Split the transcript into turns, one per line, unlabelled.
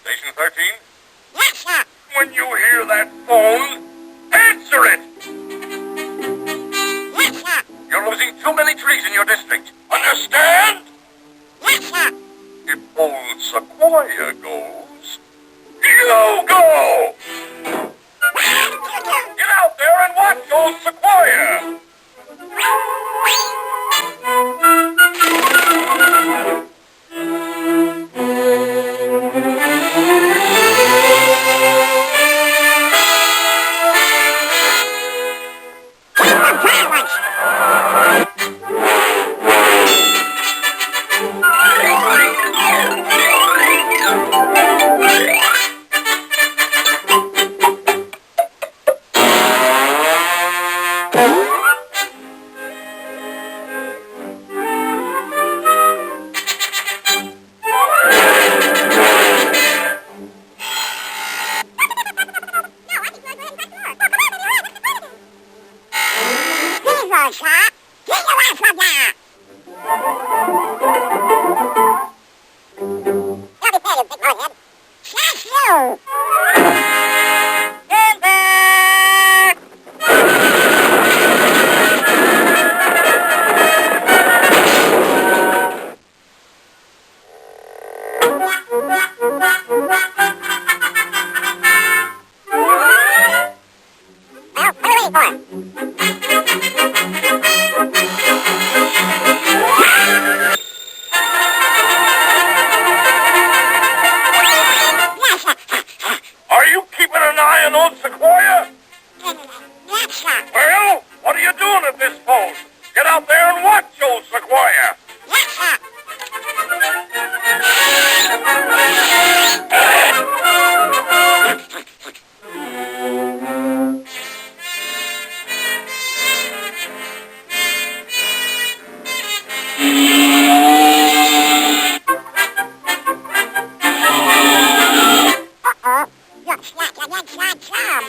Station 13? Yes, sir. When you hear that phone, answer it! Yes, sir. You're losing too many trees in your district. Understand? Yes, sir. If old Sequoia goes, you go! Get out there and watch old Sequoia! Are you keeping an eye on old Sequoia? Yes, sir. Well, what are you doing at this phone? Get out there and watch old Sequoia. Yes, sir. Looks like an inside job.